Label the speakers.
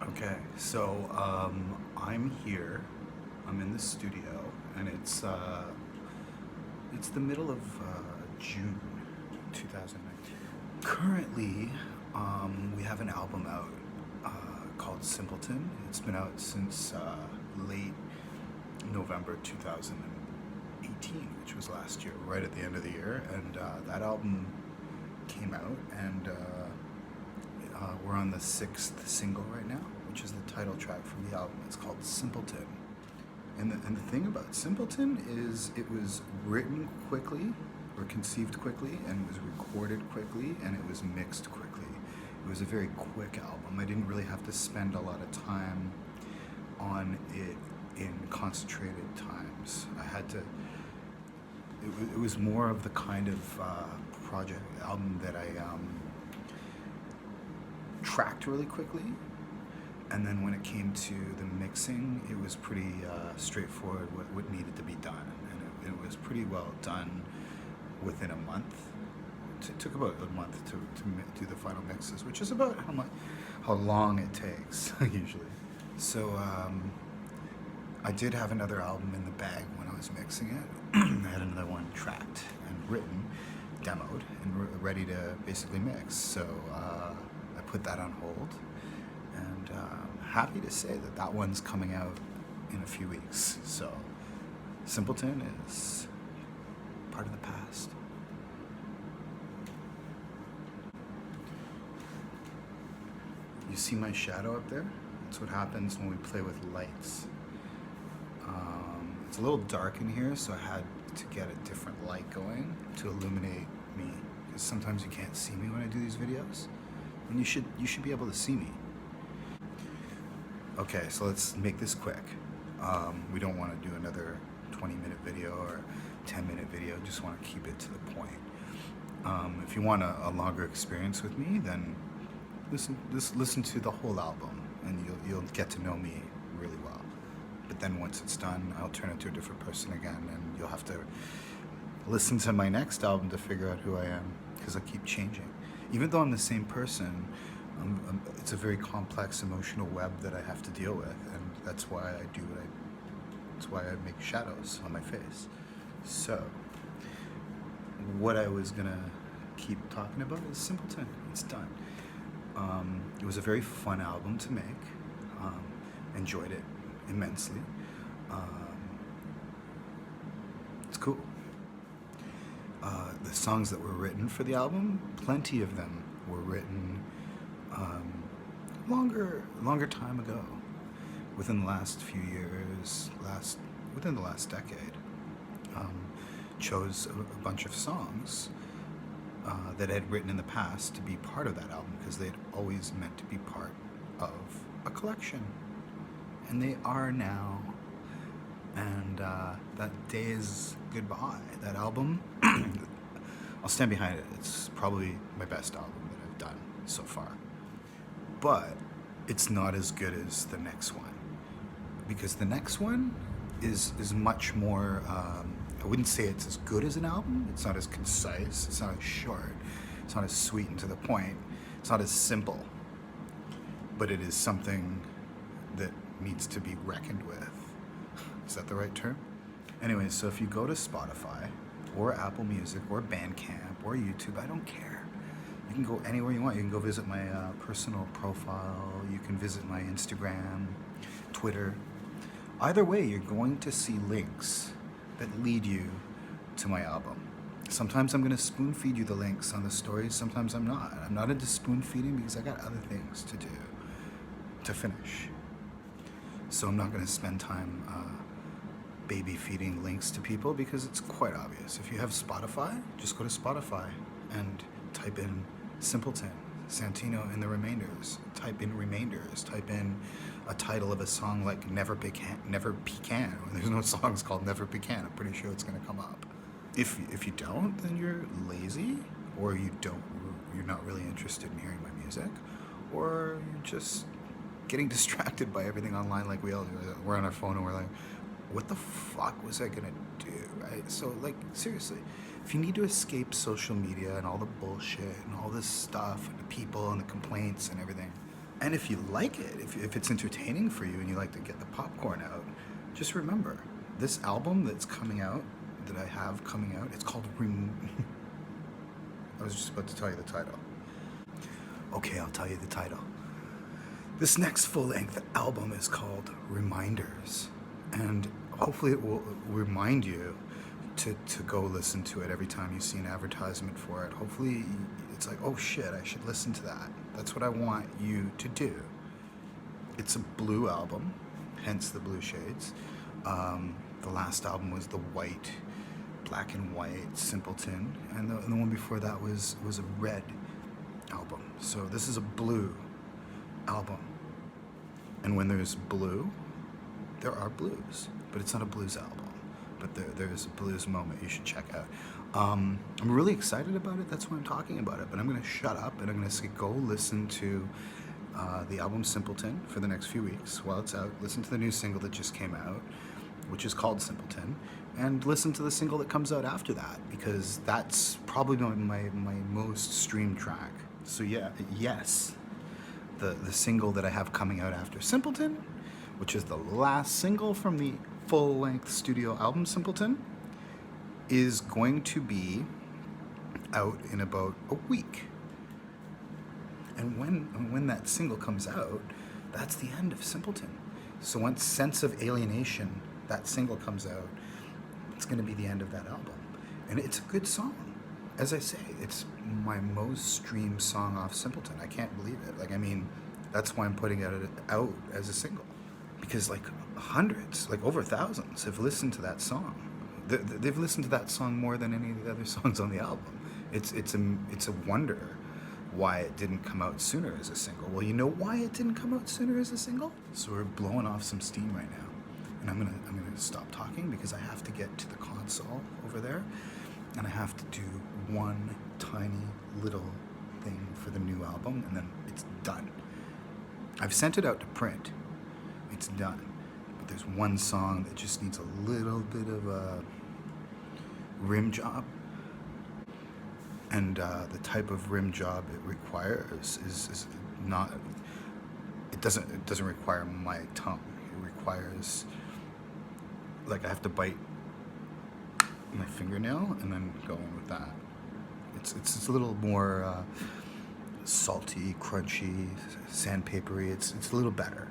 Speaker 1: Okay, so I'm here. I'm in the studio, and it's the middle of June, 2019. Currently, we have an album out called Simpleton. It's been out since late November 2018, which was last year, right at the end of the year, and that album came out, and we're on the sixth single right now, which is the title track from the album. It's called Simpleton. And the thing about Simpleton is it was written quickly or conceived quickly, and it was recorded quickly, and it was mixed quickly. It was a very quick album. I didn't really have to spend a lot of time on it in concentrated times. I had to. It was more of the kind of project album that I tracked really quickly, and then when it came to the mixing, it was pretty straightforward what needed to be done, and it was pretty well done within a month. It took about a month to do the final mixes, which is about how long it takes usually. So I did have another album in the bag when I was mixing it. I had another one tracked and written, demoed, and ready to basically mix. So I put that on hold, and I'm happy to say that that one's coming out in a few weeks. So Simpleton is part of the past. You see my shadow up there? That's what happens when we play with lights. It's a little dark in here, so I had to get a different light going to illuminate me. Because sometimes you can't see me when I do these videos, and you should be able to see me. Okay, so let's make this quick. We don't want to do another 20-minute video or 10-minute video. Just want to keep it to the point. If you want a longer experience with me, then listen to the whole album, and you'll get to know me really well. But then once it's done, I'll turn into a different person again, and you'll have to listen to my next album to figure out who I am, because I keep changing. Even though I'm the same person, it's a very complex emotional web that I have to deal with, and that's why I do what that's why I make shadows on my face. So what I was gonna keep talking about is Simpleton. It's done. It was a very fun album to make. Enjoyed it immensely. It's cool. The songs that were written for the album, plenty of them were written longer time ago, within the last few years, within the last decade. Chose a bunch of songs that I had written in the past to be part of that album, because they'd always meant to be part of a collection, and they are now. And that day is goodbye. That album, I'll stand behind it. It's probably my best album that I've done so far, but it's not as good as the next one, because the next one is much more. I wouldn't say it's as good as an album. It's not as concise. It's not as short. It's not as sweet and to the point. It's not as simple. But it is something that needs to be reckoned with. Is that the right term? Anyway, so if you go to Spotify or Apple Music or Bandcamp or YouTube, I don't care. You can go anywhere you want. You can go visit my personal profile. You can visit my Instagram, Twitter. Either way, you're going to see links that lead you to my album. Sometimes I'm going to spoon feed you the links on the stories. Sometimes I'm not. I'm not into spoon feeding because I got other things to do to finish. So I'm not going to spend time baby feeding links to people, because it's quite obvious. If you have Spotify, just go to Spotify and type in Simpleton, Santino in the Remainders. Type in Remainders. Type in a title of a song like Never Pecan. There's no songs called Never Pecan. I'm pretty sure it's going to come up. If you don't, then you're lazy, or you're not really interested in hearing my music, or you're just getting distracted by everything online like we all do. We're on our phone and we're like, what the fuck was I gonna do, right? So, like, seriously, if you need to escape social media and all the bullshit and all this stuff and the people and the complaints and everything, And if you like it, if it's entertaining for you and you like to get the popcorn out, just remember this album that's coming out, that I have coming out, it's called I was just about to tell you the title. Okay, I'll tell you the title. This next full-length album is called Reminders, and hopefully it will remind you to go listen to it every time you see an advertisement for it. Hopefully it's like, oh shit, I should listen to that. That's what I want you to do. It's a blue album, hence the blue shades. The last album was the white, black and white Simpleton, and the one before that was a red album. So this is a blue album. And when there's blue, there are blues, but it's not a blues album. But there's a blues moment you should check out. I'm really excited about it. That's why I'm talking about it. But I'm going to shut up and I'm going to go listen to the album Simpleton for the next few weeks while it's out. Listen to the new single that just came out, which is called Simpleton, and listen to the single that comes out after that, because that's probably my most streamed track. So yeah, yes, the single that I have coming out after Simpleton, which is the last single from the full-length studio album Simpleton, is going to be out in about a week. And when that single comes out, that's the end of Simpleton. So once Sense of Alienation, that single comes out, it's going to be the end of that album. And it's a good song. As I say, it's my most streamed song off Simpleton. I can't believe it. Like, I mean, that's why I'm putting it out as a single. Because like hundreds, like over thousands have listened to that song. They've listened to that song more than any of the other songs on the album. It's a wonder why it didn't come out sooner as a single. Well, you know why it didn't come out sooner as a single? So we're blowing off some steam right now. And I'm gonna stop talking because I have to get to the console over there, and I have to do one tiny little thing for the new album, and then it's done. I've sent it out to print. It's done. But there's one song that just needs a little bit of a rim job. And the type of rim job it requires is not. It doesn't require my tongue. It requires, like, I have to bite my fingernail and then go in with that. It's a little more salty, crunchy, sandpapery. It's a little better.